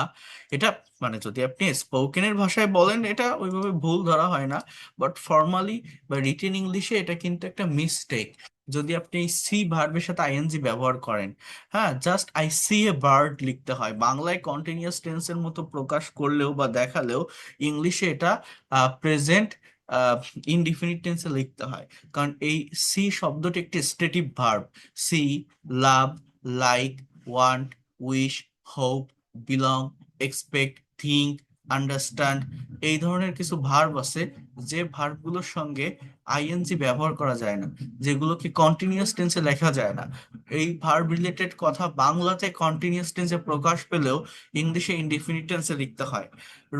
এটা মানে যদি আপনি স্পোকেনের ভাষায় বলেন এটা ওইভাবে ভুল ধরা হয় না, বাট ফর্মালি বা রিটেন ইংলিশে এটা কিন্তু একটা মিস্টেক। যদি আপনি এই সি ভার্বের সাথে আইএনজি ব্যবহার করেন, হ্যাঁ, just I see a bird লিখতে হয়, বাংলায় কন্টিনিউয়াস টেন্সের মতো প্রকাশ করলেও বা দেখালেও ইংলিশে এটা প্রেজেন্ট ইনডিফিনিট টেন্সে লিখতে হয়। কারণ এই সি শব্দটি একটি stative verb. See, love, like, want, wish, hope, belong, expect, think, understand, এই ধরনের কিছু ভার্ব আছে যে ভার্বগুলোর সঙ্গে আইএনজি ব্যবহার করা যায় না, যেগুলোকে কন্টিনিউয়াস টেন্সে লেখা যায় না। এই ভার্ব রিলেটেড কথা বাংলাতে কন্টিনিউয়াস টেন্সে প্রকাশ পেলেও ইংলিশে ইনডিফিনিট টেন্সে লিখতে হয়।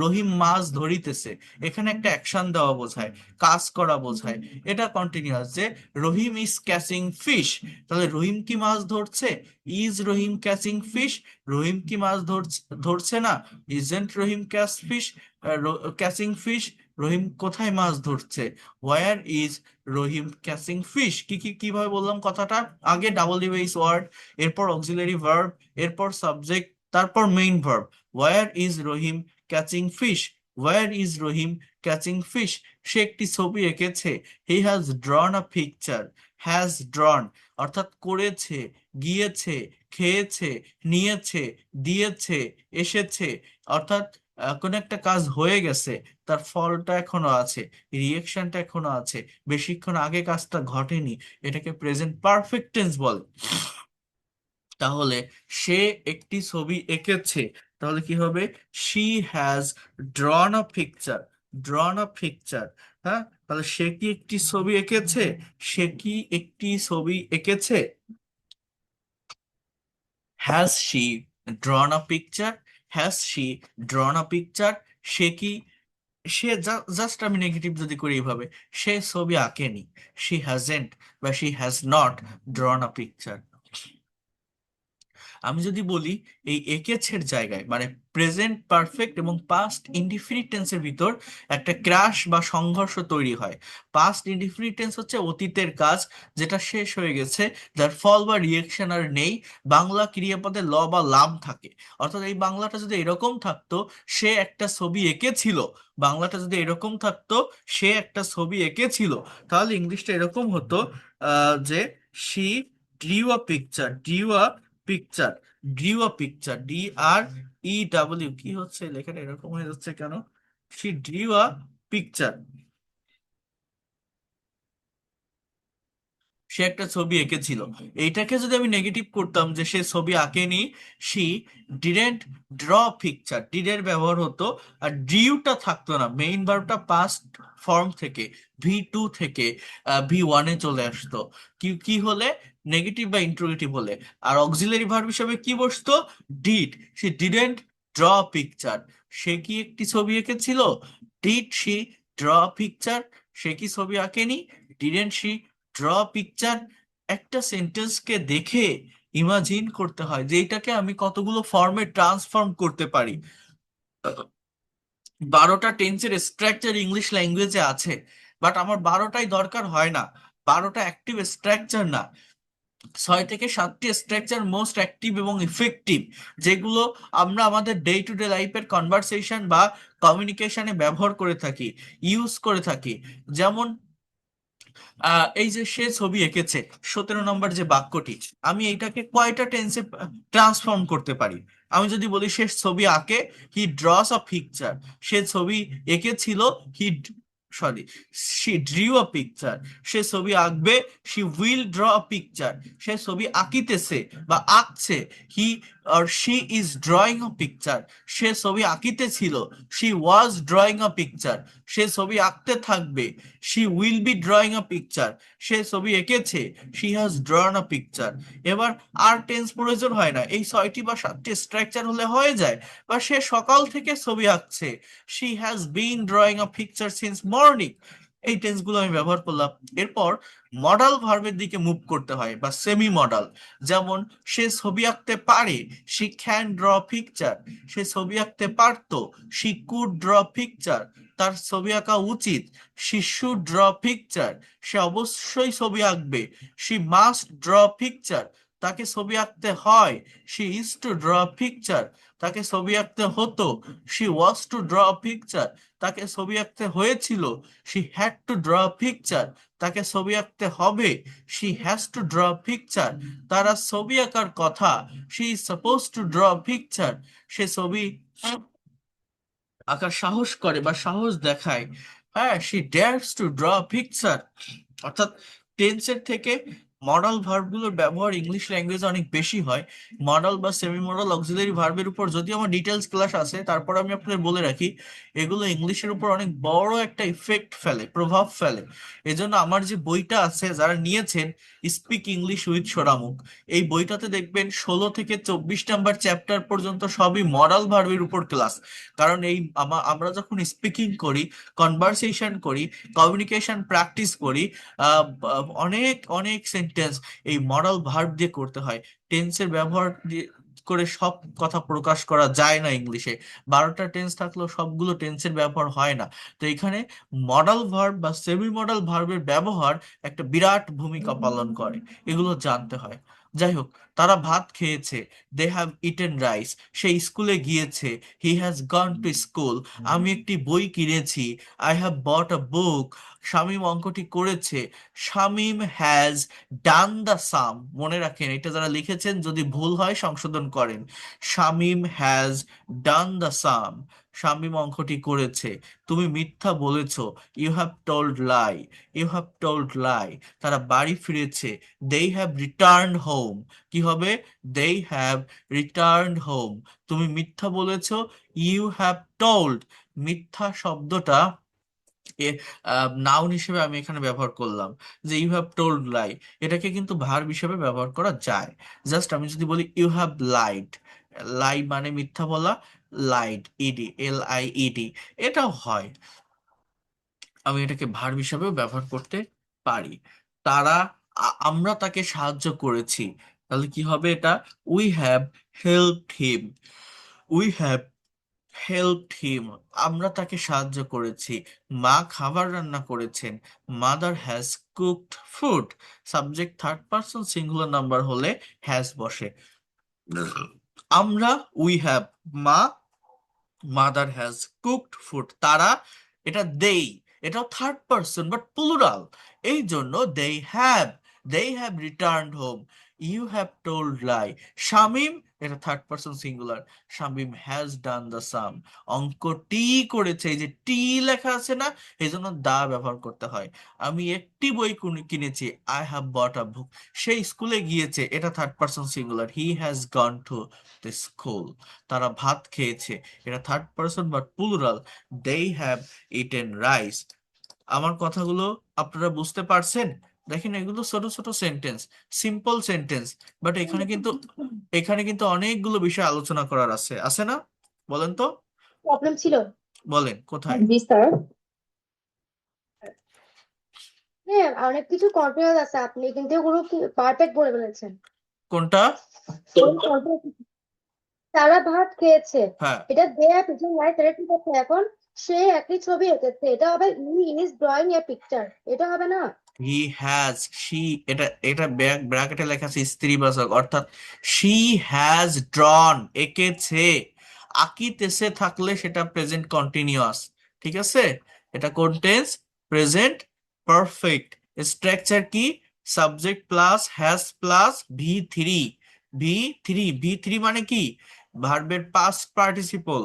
রহিম মাছ ধরিতেছে, এখানে একটা অ্যাকশন দেওয়া বোঝায়, কাজ করা বোঝায়, এটা কন্টিনিউয়াস। যে রহিম ইজ ক্যাচিং ফিশ, তাহলে রহিম কি মাছ ধরছে? Is Rahim catching fish? Rahim কি মাছ ধরছে না? Isn't Rahim catching fish? Rahim কোথায় মাছ ধরছে? Where is Rahim catching fish? কিভাবে বললাম কথাটা? আগে ডাবল ডিভাইস ওয়ার্ড, এরপর অক্সিলারি ভার্ব, এরপর সাবজেক্ট, তারপর main verb. Where is Rahim catching fish? Where is Rahim catching fish? সে একটি ছবি এঁকেছে। He has drawn a picture. Has drawn অর্থাৎ করেছে, গিয়েছে, খেয়েছে, নিয়েছে, দিয়েছে, এসেছে, অর্থাৎ কোনো একটা কাজ হয়ে গেছে, তার ফলটা এখনো আছে, রিয়েকশনটা এখনো আছে, বেশিক্ষণ আগে কাজটা ঘটেনি, এটাকে প্রেজেন্ট পারফেক্ট টেন্স বলে। তাহলে সে একটি ছবি এঁকেছে, তাহলে কি হবে? She has drawn a picture. ড্রন a picture. হ্যাঁ, তাহলে সে কি একটি ছবি এঁকেছে? সে কি একটি ছবি এঁকেছে? Has she drawn a picture? Has she drawn a picture? সে কি, সে জাস্ট আমি নেগেটিভ যদি করি এইভাবে, সে ছবি আঁকেনি। শি হ্যাজেন্ট বা she has not ড্রন a picture. আমি যদি বলি এই একেছের জায়গায় মানে প্রেজেন্ট পারফেক্ট এবং পাস্ট ইনডিফিনিট টেন্সের ভিতর একটা ক্র্যাশ বা সংঘর্ষ তৈরি হয়। পাস্ট ইনডিফিনিট টেন্স হচ্ছে অতীতের কাজ যেটা শেষ হয়ে গেছে, যার ফল বা রিয়েকশন আর নেই, বাংলা ক্রিয়াপদে ল বা লাম থাকে। অর্থাৎ এই বাংলাটা যদি এরকম থাকতো, সে একটা ছবি এঁকেছিল, বাংলাটা যদি এরকম থাকতো, সে একটা ছবি এঁকেছিল, তাহলে ইংলিশটা এরকম হতো যে she drew a picture. Picture, drew a picture, DREW, কি হচ্ছে লেখাটা এরকম হয়ে যাচ্ছে কেন? সি ড্রিউ আ পিকচার, সে একটা ছবি এঁকেছিল। এইটাকে যদি আমি নেগেটিভ করতাম যে সে ছবি আঁকেনি, সি ডিডেন্ট ড্র পিকচার, ডিডের ব্যবহার হতো, আর ড্রিউটা থাকতো না, মেইন ভার্বটা পাস্ট ফর্ম থেকে V2 থেকে V1-এ চলে আসতো। কি কি হলে? নেগেটিভ বা ইন্ট্রোগেটিভ হলে। আর অক্সিলারি ভার্ব হিসেবে কি বসতো? ডিড। সে ডিডেন্ট ড্র পিকচার, সে কি একটি ছবি এঁকেছিল? Did she draw picture? সে কি ছবি আঁকেনি? Didn't she draw picture? একটা সেন্টেন্সকে দেখে ইমাজিন করতে হয় যে এটাকে আমি কতগুলো ফর্মে ট্রান্সফর্ম করতে পারি। 12টা টেন্সের স্ট্রাকচার ইংলিশ ল্যাঙ্গুয়েজে আছে, বাট আমার 12টাই দরকার হয় না। 12টা অ্যাক্টিভ স্ট্রাকচার না, 6 থেকে 7টি স্ট্রাকচার মোস্ট অ্যাক্টিভ এবং ইফেক্টিভ, যেগুলো আমরা আমাদের ডে টু ডে লাইফের কনভারসেশন বা কমিউনিকেশনে ব্যবহার করে থাকি, ইউজ করে থাকি। যেমন এই যে সে ছবি এঁকেছে, 17 নম্বর যে বাক্যটি, আমি এইটাকে কয়টা টেন্সে ট্রান্সফর্ম করতে পারি? আমি যদি বলি সে ছবি আঁকে, হি ড্রস আ পিকচার। সে ছবি এঁকেছিল, he sorry she drew a picture. সে ছবি আঁকবে, she will draw a picture. সে ছবি আঁকিতেছে বা আঁকছে, হি আর she is drawing a picture. সে ছবি আঁকিতেছিল, she was drawing a picture. সে ছবি আঁকতে থাকবে, she will be drawing a picture. সে ছবি এঁকেছে, she has drawn a picture. এবার আর টেন্স প্রয়োজন হয় না, এই 6টি বা 7টি স্ট্রাকচার হলে হয়ে যায়। বা সে সকাল থেকে ছবি আঁকছে, she has been drawing a picture since morning. এই টেন্সগুলো আমি ব্যবহার করলাম। এরপর মডাল ভার্বের দিকে মুভ করতে হয় বা সেমি মডাল। যেমন সে ছবি আঁকতে পারে, শি ক্যান ড্র পিকচার। সে ছবি আঁকতে পারতো, শি কুড ড্র পিকচার। তার ছবি আঁকা উচিত, শি শুড ড্র পিকচার। সে অবশ্যই ছবি আঁকবে, শি মাস্ট ড্র পিকচার। তাকে ছবি আঁকতে হয়, she is to draw picture. তাকে ছবি আঁকতে হতো, she was to draw picture. তাকে ছবি আঁকতে হয়েছিল, she had to draw picture. তাকে ছবি আঁকতে হবে, she has to draw picture. তারা ছবি আঁকার কথা, she is suppose to draw picture. সে ছবি আঁকার সাহস করে বা সাহস দেখায়, হ্যাঁ, she dares to draw picture. অর্থাৎ টেন্সের থেকে মডাল ভার্বগুলোর ব্যবহার ইংলিশ ল্যাঙ্গুয়েজে অনেক বেশি হয়। মডাল বা সেমি মডাল অক্সিলারি ভার্বের উপর যদিও আমার ডিটেলস ক্লাস আছে, তারপর আমি আপনাদের বলে রাখি এগুলো ইংলিশের উপর অনেক বড় একটা ইফেক্ট ফেলে, প্রভাব ফেলে। এজন্য আমার যে বইটা আছে, যারা নিয়েছেন স্পিক ইংলিশ উইথ সোনামুখ, এই বইটাতে দেখবেন 16 থেকে 24 নাম্বার চ্যাপ্টার পর্যন্ত সবই মডাল ভার্বের উপর ক্লাস। কারণ এই আমরা যখন স্পিকিং করি, কনভারসেশন করি, কমিউনিকেশন প্র্যাকটিস করি, অনেক অনেক সেন্টেন্স এই মডাল ভার্ব দিয়ে করতে হয়। টেন্সের ব্যবহার দিয়ে করে সব কথা প্রকাশ করা যায় না ইংলিশে। 12টা টেন্স থাকলেও সবগুলো টেন্সের ব্যবহার হয় না। তো এখানে মডাল ভার্ব বা সেমি মডাল ভার্বের ব্যবহার একটা বিরাট ভূমিকা পালন করে, এগুলো জানতে হয়। যাই হোক, তারা ভাত খেয়েছে, দে হ্যাভ ইটেন রাইস। সে স্কুলে গিয়েছে, হি হ্যাজ গন টু স্কুল। আমি একটি বই কিনেছি, আই হ্যাভ বট আ বুক। শামীম অঙ্কটি করেছে, শামীম হ্যাজ ডান দ্য সাম। মনে রাখেন, এটা যারা লিখেছেন যদি ভুল হয় সংশোধন করেন। Shamim has done the sum, Shamim অঙ্কটি করেছে। তুমি মিথ্যা বলেছো, you have told lie, you have told lie. তারা বাড়ি ফিরেছে, দে হ্যাভ রিটার্নড হোম। কি হবে? They have returned home. তুমি মিথ্যা বলেছো, ইউ হ্যাভ টোল্ড। মিথ্যা শব্দটা নাউন হিসেবে আমি এখানে ব্যবহার করলাম, যে ইউ হ্যাভ টোল্ড লাই, এটাকে কিন্তু ভার্ব হিসেবে ব্যবহার করা যায়। জাস্ট আমি যদি বলি ইউ হ্যাভ লাইড, লাই মানে মিথ্যা বলা, লাইড ইডি, LIED, এটাও হয়। আমি এটাকে ভার্ব হিসেবেও ব্যবহার করতে পারি। তারা আমরা তাকে সাহায্য করেছি, তাহলে কি হবে এটা? We have helped him, we have helped him. আমরা তাকে সাহায্য করেছি। মা খাবার রান্না করেছেন, mother has cooked food. Subject third person singular number হলে হ্যাজ বসে। আমরা, উই হ্যাভ, মা, মাদার হ্যাজ কুকড ফুড। তারা, এটা দেই, এটাও থার্ড পারসন বাট প্লুরাল, এই জন্য they have returned home. You have told lie. Shamim, এটা third person singular, Shamim has done the sum. অঙ্কটি করেছে, এই যে টি লেখা আছে না, এই জন্য দা ব্যবহার করতে হয়। আমি একটি বই কিনেছি, আই হ্যাভ বট আ বুক। সে স্কুলে গিয়েছে, এটা third person singular, he has gone to the school. তারা ভাত খেয়েছে, এটা third person but plural, they have eaten rice. আমার কথাগুলো আপনারা বুঝতে পারছেন? দেখেন, এগুলো ছোট ছোট সেন্টেন্স, সিম্পল সেন্টেন্স, বাট এখানে কিন্তু অনেকগুলো বিষয় আলোচনা করার আছে, আছে না? বলেন তো, প্রবলেম ছিল। বলেন কোথায়? জি স্যার। হ্যাঁ, অনেক কিছু কনফিউজ আছে, আপনি কিন্তু ওগুলো পারফেক্ট বলে ফেলেছেন। কোনটা? তারা ভাত খেয়েছে, হ্যাঁ, এটা দেয়া পিছন রাইট, এটা ঠিক আছে। এখন সে একটি ছবি এঁকেছে, এটা হবে he is drawing a picture, এটা হবে না? হি হ্যাজ, শি, এটা এটা ব্র্যাকেটে লেখা আছে স্ত্রীবাচক, অর্থাৎ শি হ্যাজ ড্রন, এঁকেছে। আঁকিতেছে থাকলে সেটা প্রেজেন্ট কন্টিনিউয়াস, ঠিক আছে? এটা কোন টেন্স? Present perfect. স্ট্রাকচার কি? Subject plus has plus V three মানে কি? ভার্বের past participle.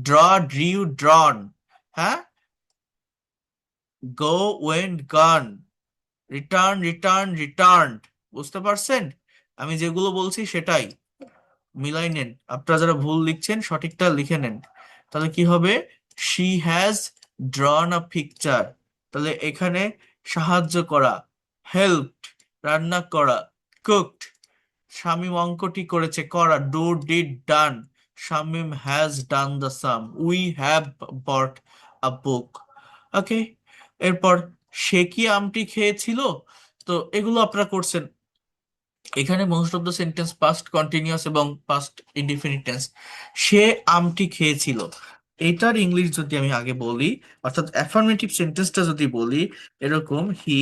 Draw, drew, drawn. হ্যাঁ, go, went, gone. Return, returned. বুঝতে পারছেন? আমি যেগুলো বলছি সেটাই মিলাই নেন। আপনারা যারা ভুল লিখছেন সঠিকটা লিখে নেন। তাহলে কি হবে? She has drawn a picture. তাহলে এখানে সাহায্য করা, হেল্পড, রান্না করা, কুকড। শামীম অঙ্কটি করেছে, করা, do, did, done. Shamim has done the sum, we have bought a book. Okay, এরপর সে কি আমটি খেয়েছিল? তো এগুলো আপনারা করছেন। এখানে most of the sentence past continuous এবং পাস্ট ইনডিফিনিট টেন্স। সে আমটি খেয়েছিল, এটার ইংলিশ যদি আমি আগে বলি, অর্থাৎ অ্যাফার্মেটিভ সেন্টেন্সটা যদি বলি, এরকম, he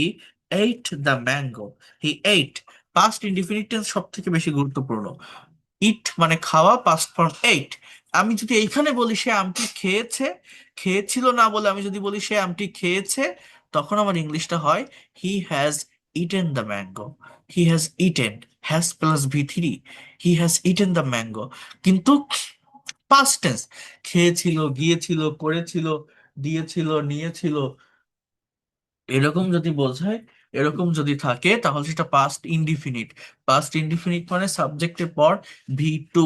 ate the mango. He ate, past indefinite tense সব থেকে বেশি গুরুত্বপূর্ণ। ইট মানে খাওয়া, পাস্ট ফর্ম এইট। আমি যদি এইখানে বলি সে আমটি খেয়েছে, খেয়েছিল না বলে আমি যদি বলি সে আমটি খেয়েছে, তখন আমার ইংলিশটা হয় he has eaten the mango. He has eaten, has plus V3, he has eaten the mango. কিন্তু পাস্ট টেন্স, খেয়েছিল, গিয়েছিল, করেছিল, দিয়েছিল, নিয়েছিল, এরকম যদি বোঝায়, এরকম যদি থাকে তাহলে সেটা পাস্ট ইনডিফিনিট। পাস্ট ইনডিফিনিট মানে সাবজেক্টের পর V2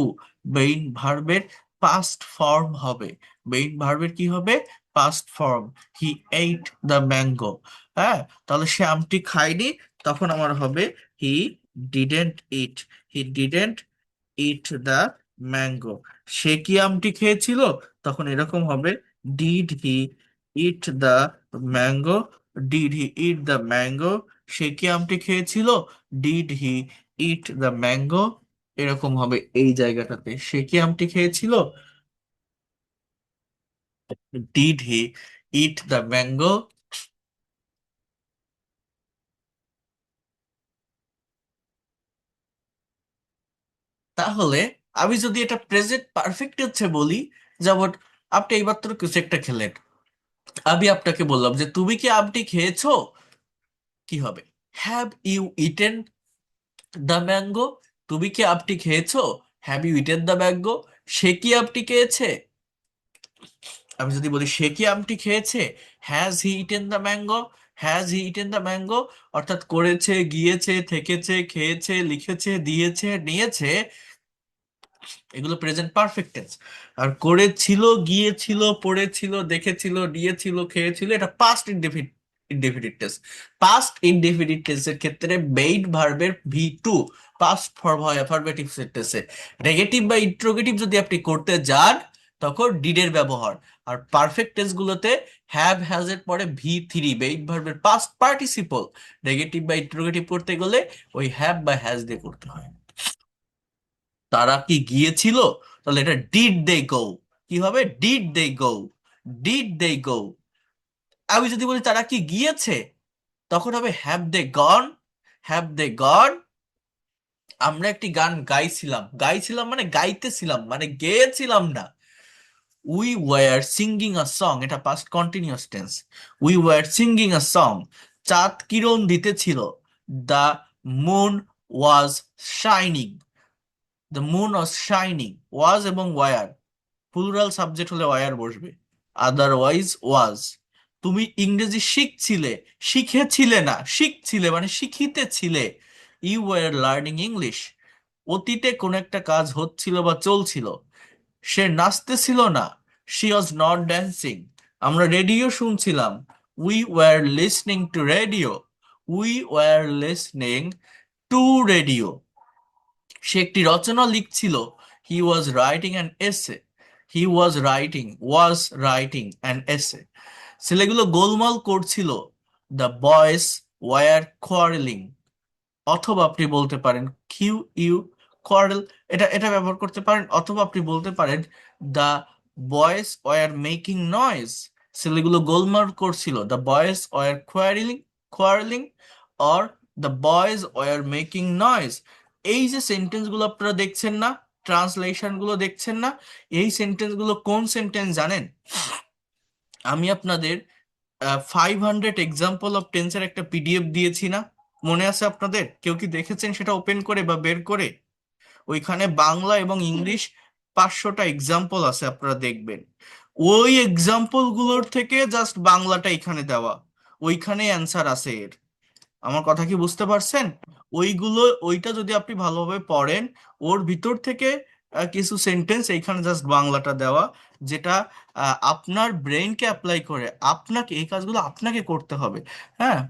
মেইন ভার্বের পাস্ট ফর্ম হবে। মেইন ভার্বের কি হবে? Past form. He ate the mango. হ্যাঁ, তাহলে সে আমটি খায়নি, তখন আমার হবে he didn't eat. He didn't eat the mango. সে কি আমটি খেয়েছিল? তখন এরকম হবে did he eat the mango. Did he eat the mango. সে কি আমটি খেয়েছিল? Did he eat the mango. এরকম হবে এই জায়গাটাতে, সে কি আমটি খেয়েছিল? Did he eat the mango. তাহলে আমি যদি এটা প্রেজেন্ট পারফেক্ট হচ্ছে বলি, যেমন আপনি এইমাত্র কিছু একটা খেলেন, আমি আপনাকে বললাম যে তুমি কি আমটি খেয়েছো, কি হবে? Have you eaten the mango. তুমি কি আমটি খেয়েছো? Have you eaten the mango. সে কি আমটি খেয়েছে? আমি যদি বলি সে কি আমটি খেয়েছে, has he eaten the mango. Has he eaten the mango অর্থাৎ করেছে, গিয়েছে, থেকেছে, খেয়েছে, লিখেছে, দিয়েছে, নিয়েছে, এগুলো প্রেজেন্ট পারফেক্ট টেন্স। আর করেছিল, গিয়েছিল, পড়েছিল, দেখেছিল, নিয়েছিল, খেয়েছিল, এটা past indefinite indefinite tense. Past indefinite টেন্সের ক্ষেত্রে মেইন ভার্বের V2 পাস্ট ফর্ম হয় অ্যাফারমেটিভ সেন্টেন্সে। নেগেটিভ বা ইন্ট্রোগেটিভ যদি আপনি করতে যান তখন ডিডের ব্যবহার। আর পারফেক্ট টেন্স গুলোতে হ্যাভ হ্যাজ এর পরে V3 মেইন ভার্বের পাস্ট পার্টিসিপল। নেগেটিভ বা ইন্ট্রোগেটিভ করতে গেলে ওই হ্যাভ বা হ্যাজ দিয়ে করতে হয়। তারা কি গিয়েছিল? তাহলে এটা ডিড দে গো। কি হবে? Did they go. Did they go. আমি যদি বলি তারা কি গিয়েছে, তখন হবে have they gone. Have they গন। আমরা একটি গান গাইছিলাম। গাইছিলাম মানে গাইতেছিলাম, মানে গেয়েছিলাম না। We were singing a song, এটা past continuous tense. We were singing a song. চাঁদ কিরণ দিতেছিল। The moon was shining. The moon was shining. Was এবং ওয়ার, প্লুরাল সাবজেক্ট হলে ওয়ার বসবে, আদারওয়াইজ ওয়াজ। তুমি ইংরেজি শিখছিলে, শিখেছিলে না, শিখছিলে মানে শিখিতেছিলে। You were learning English. অতীতে কোন একটা কাজ হচ্ছিল বা চলছিল। সে নাচতেছিল না, শি ওয়াজ নট ড্যান্সিং। আমরা রেডিও শুনছিলাম, we were listening to radio. We were listening to radio. সে একটি রচনা লিখছিল, হি was writing an essay. He was writing an essay. ছেলেগুলো গোলমাল করছিল, দ্য বয়েজ ওয়ার কোয়ারেলিং। অথবা আপনি বলতে পারেন কিউ ইউ কোয়ারেল, এটা এটা ব্যবহার করতে পারেন। অথবা আপনি বলতে পারেন the boys were making noise. ছেলেগুলো গোলমাল করছিল, the boys were quarrelling or the boys were making noise. এই যে সেন্টেন্স গুলো আপনারা দেখছেন না, ট্রান্সলেশন গুলো দেখছেন না, এই সেন্টেন্স গুলো কোন সেন্টেন্স জানেন? আমি আপনাদের 500 এক্সাম্পল অফ টেন্সের একটা PDF দিয়েছি না? মনে আছে আপনাদের? কেউ কি দেখেছেন সেটা ওপেন করে বা বের করে? ওইখানে বাংলা এবং ইংলিশ 500টা এক্সাম্পল আছে, আপনারা দেখবেন। ওই এক্সাম্পল গুলোর থেকে জাস্ট বাংলাটা এখানে দেওয়া, ওইখানে অ্যান্সার আছে এর। আমার কথা কি বুঝতে পারছেন? ওইগুলো, ওইটা যদি আপনি ভালোভাবে পড়েন, ওর ভিতর থেকে কিছু সেন্টেন্স এইখানে জাস্ট বাংলাটা দেওয়া, যেটা আপনার ব্রেনকে অ্যাপ্লাই করে আপনাকে এই কাজগুলো আপনাকে করতে হবে। হ্যাঁ,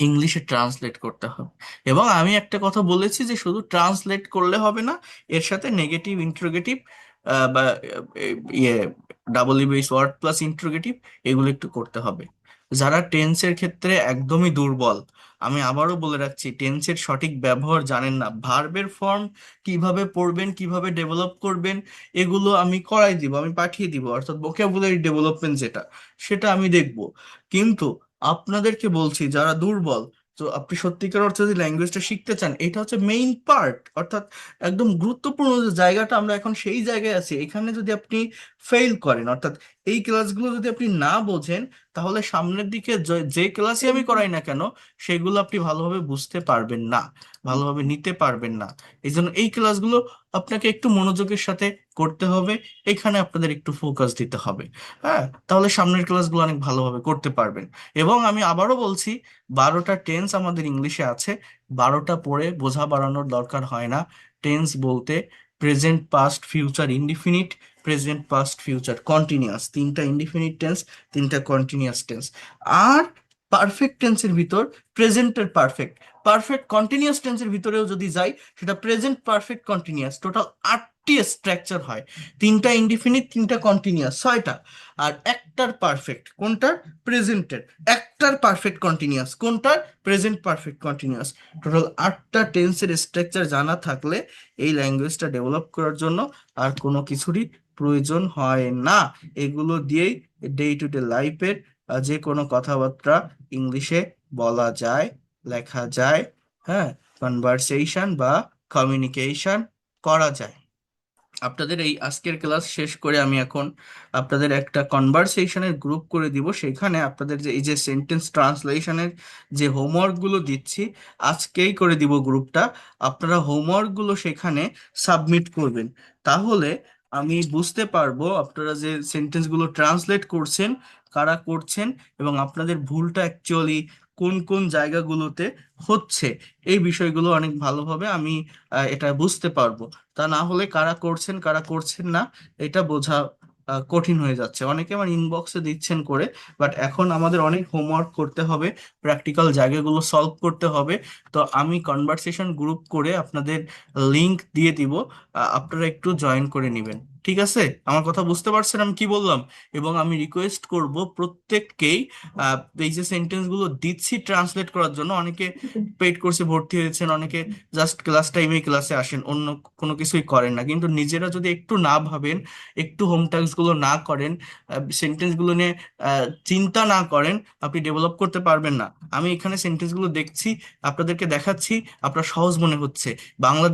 ইংলিশে ট্রান্সলেট করতে হবে। এবং আমি একটা কথা বলেছি যে শুধু ট্রান্সলেট করলে হবে না, এর সাথে নেগেটিভ ইন্ট্রোগেটিভ বা ইয়ে WH ওয়ার্ড প্লাস ইন্ট্রোগেটিভ, এগুলো একটু করতে হবে। যারা টেন্সের ক্ষেত্রে একদমই দুর্বল, আমি আবারও বলে রাখছি, টেন্সের সঠিক ব্যবহার জানেন না, ভার্বের ফর্ম কিভাবে পড়বেন, কিভাবে ডেভেলপ করবেন, এগুলো আমি করাই দিব, আমি পাঠিয়ে দিব, অর্থাৎ ভোকাবুলারি ডেভেলপমেন্ট যেটা, সেটা আমি দেখব। কিন্তু আপনাদেরকে বলছি যারা দুর্বল, তো আপনি সত্যিকার অর্থে যদি ল্যাঙ্গুয়েজটা শিখতে চান, এটা হচ্ছে মেইন পার্ট, অর্থাৎ একদম গুরুত্বপূর্ণ যে জায়গাটা, আমরা এখন সেই জায়গায় আছি। এখানে যদি আপনি ফেল করেন, অর্থাৎ এই ক্লাসগুলো যদি আপনি না বোঝেন, তাহলে সামনের দিকে যে ক্লাসই আমি করাই না কেন, সেগুলো আপনি ভালোভাবে বুঝতে পারবেন না, ভালোভাবে নিতে পারবেন না। এই জন্য এই ক্লাসগুলো আপনাকে একটু মনোযোগের সাথে করতে হবে, এখানে আপনাদের একটু ফোকাস দিতে হবে। হ্যাঁ, তাহলে সামনের ক্লাসগুলো অনেক ভালোভাবে করতে পারবেন। এবং আমি আবারও বলছি, 12টা টেন্স আমাদের ইংলিশে আছে, 12টা পড়ে বোঝা বাড়ানোর দরকার হয় না। টেন্স বলতে present, past, future indefinite, present, past, future continuous, 3টা ইনডিফিনিট টেন্স, 3টা কন্টিনিউয়াস টেন্স। আর পারফেক্ট টেন্সের ভিতর প্রেজেন্টের পারফেক্ট, পারফেক্ট কন্টিনিউয়াস টেন্সের ভিতরেও যদি যাই, সেটা প্রেজেন্ট পারফেক্ট কন্টিনিউয়াস, টোটাল 8টি স্ট্রাকচার হয়। 3টা ইনডিফিনিট, 3টা কন্টিনিউয়াস, 6টা। আর একটার পারফেক্ট কোনটার? প্রেজেন্টের। একটার পারফেক্ট কন্টিনিউয়াস কোনটার? Present perfect continuous. টোটাল 8টা টেন্সের স্ট্রাকচার জানা থাকলে এই ল্যাঙ্গুয়েজটা ডেভেলপ করার জন্য আর কোনো কিছুরই প্রয়োজন হয় না। এগুলো দিয়েই ডে টু ডে লাইফের যে কোনো কথাবার্তা ইংলিশে বলা যায়, লেখা যায়। হ্যাঁ, কনভারসেশন বা কমিউনিকেশন করা যায়। আপনাদের এই আজকের ক্লাস শেষ করে আমি এখন আপনাদের একটা কনভারসেশনের গ্রুপ করে দিব। সেখানে আপনাদের যে এই যে সেন্টেন্স ট্রান্সলেশনের যে হোমওয়ার্কগুলো দিচ্ছি, আজকেই করে দিব গ্রুপটা। আপনারা হোমওয়ার্কগুলো সেখানে সাবমিট করবেন। তাহলে আমি বুঝতে পারবো আপনারা যে সেন্টেন্সগুলো ট্রান্সলেট করছেন, কারা করছেন, এবং আপনাদের ভুলটা অ্যাকচুয়ালি কোন কোন জায়গাগুলোতে হচ্ছে, এই বিষয়গুলো অনেক ভালোভাবে আমি এটা বুঝতে পারবো। তা না হলে কারা করছেন কারা করছেন না এটা বোঝা কঠিন হয়ে যাচ্ছে। অনেকে আমার ইনবক্সে দিচ্ছেন করে, বাট এখন আমাদের অনেক হোমওয়ার্ক করতে হবে, প্র্যাকটিক্যাল জায়গাগুলো সলভ করতে হবে। তো আমি কনভারসেশন গ্রুপ করে আপনাদের লিংক দিয়ে দিব, আপনারা একটু জয়েন করে নেবেন। ঠিক আছে? আমার কথা বুঝতে পারছেন আমি কি বললাম? এবং আমি রিকোয়েস্ট করব প্রত্যেককেই, এই যে সেন্টেন্সগুলো দিচ্ছি ট্রান্সলেট করার জন্য, অনেকে পেইড কোর্সে ভর্তি হয়েছেন, অনেকে জাস্ট ক্লাস টাইমে ক্লাসে আসেন, অন্য কোনো কিছুই করেন না। কিন্তু নিজেরা যদি একটু না ভাবেন, একটু হোম টাস্ক গুলো না করেন, সেন্টেন্স গুলো নিয়ে চিন্তা না করেন, আপনি ডেভেলপ করতে পারবেন না। আমি এখানে সেন্টেন্স গুলো দেখছি, আপনাদেরকে দেখাচ্ছি, আপনার সহজ মনে হচ্ছে, বাংলা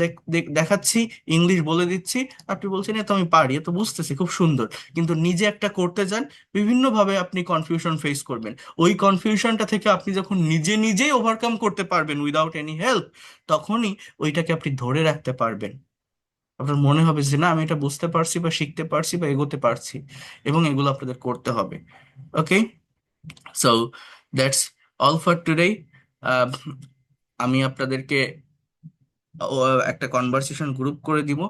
দেখাচ্ছি, ইংলিশ বলে দিচ্ছি, আপনি বলছেন এ তো আমি পারি, এ তো বুঝতেছি, খুব সুন্দর। কিন্তু নিজে একটা করতে যান, বিভিন্ন ভাবে আপনি কনফিউশন ফেস করবেন। ওই কনফিউশনটা থেকে আপনি যখন নিজে নিজেই ওভারকাম করতে পারবেন উইদাউট এনি হেল্প, তখনই ওইটাকে আপনি ধরে রাখতে পারবেন। আপনার মনে হবে যে না, আমি এটা বুঝতে পারছি বা শিখতে পারছি বা এগোতে পারছি, এবং এগুলো আপনাদের করতে হবে। Okay, so that's all for today. আমি আপনাদেরকে একটা কনভারসেশন গ্রুপ করে দিব,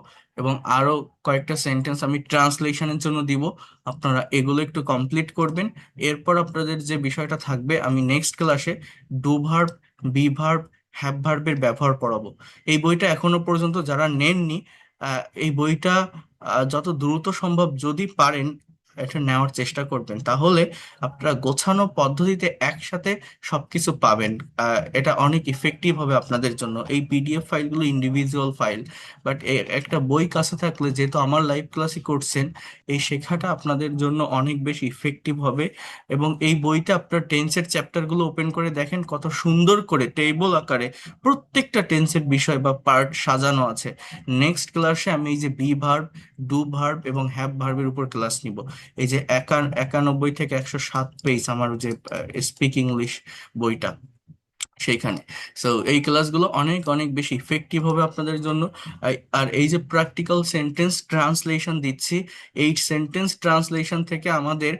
এবং আরো কয়েকটা সেন্টেন্স আমি ট্রান্সলেশনের জন্য দিব। আপনারা এগুলো একটু কমপ্লিট করবেন। এরপর আপনাদের যে বিষয়টা থাকবে, আমি নেক্সট ক্লাসে do verb, be verb, have ভার্বের ব্যবহার পড়াবো। এই বইটা এখনো পর্যন্ত যারা নেননি, এই বইটা যত দ্রুত সম্ভব যদি পারেন এটা নেওয়ার চেষ্টা করবেন। তাহলে আপনারা গোছানো পদ্ধতিতে একসাথে সবকিছু পাবেন। এটা অনেক ইফেক্টিভ হবে আপনাদের জন্য। এই পিডিএফ ফাইলগুলো ইন্ডিভিজুয়াল ফাইল, বাট একটা বই কাছে থাকলে, যেহেতু আমার লাইভ ক্লাসই করছেন, এই শেখাটা আপনাদের জন্য অনেক বেশি ইফেক্টিভ হবে। এবং এই বইতে আপনার টেন্সের চ্যাপ্টারগুলো ওপেন করে দেখেন, কত সুন্দর করে টেবিল আকারে প্রত্যেকটা টেন্সের বিষয় বা পার্ট সাজানো আছে। নেক্সট ক্লাসে আমি এই যে বি ভার্ব, ডু ভার্ব এবং হ্যাভ ভার্বের উপর ক্লাস নিব। এই যে 91 থেকে 107 পেজ আমার যে স্পিক ইংলিশ বইটা, সেইখানে। সো এই ক্লাসগুলো অনেক অনেক বেশি ইফেক্টিভ হবে আপনাদের জন্য। আর এই যে প্র্যাকটিক্যাল সেন্টেন্স ট্রান্সলেশন দিচ্ছি, এই সেন্টেন্স ট্রান্সলেশন থেকে আমাদের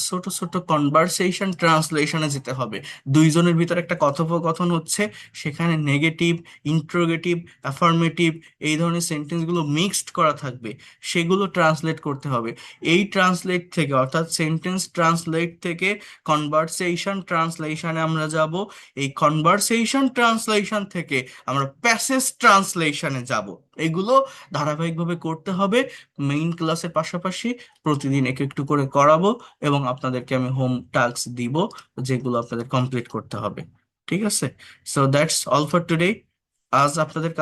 ছোট ছোট কনভারসেশন ট্রান্সলেশনে যেতে হবে। দুইজনের ভিতরে একটা কথোপকথন হচ্ছে, সেখানে নেগেটিভ, ইন্ট্রোগেটিভ, অ্যাফার্মেটিভ, এই ধরনের সেন্টেন্সগুলো মিক্সড করা থাকবে, সেগুলো ট্রান্সলেট করতে হবে। এই ট্রান্সলেট থেকে, অর্থাৎ সেন্টেন্স ট্রান্সলেট থেকে কনভারসেশন ট্রান্সলেশনে আমরা যাব। এই কনভারসেশন ট্রান্সলেশন থেকে আমরা প্যাসেজ ট্রান্সলেশনে যাব। এগুলো ধারাবাহিকভাবে করতে হবে। মেইন ক্লাসের পাশাপাশি প্রতিদিন এক একটু করে করাবো, এবং আপনাদেরকে আমি হোম টাস্ক দিব, যেগুলো আপনাদের কমপ্লিট করতে হবে। ঠিক আছে? So that's all for today. আজ আপনাদের কাছে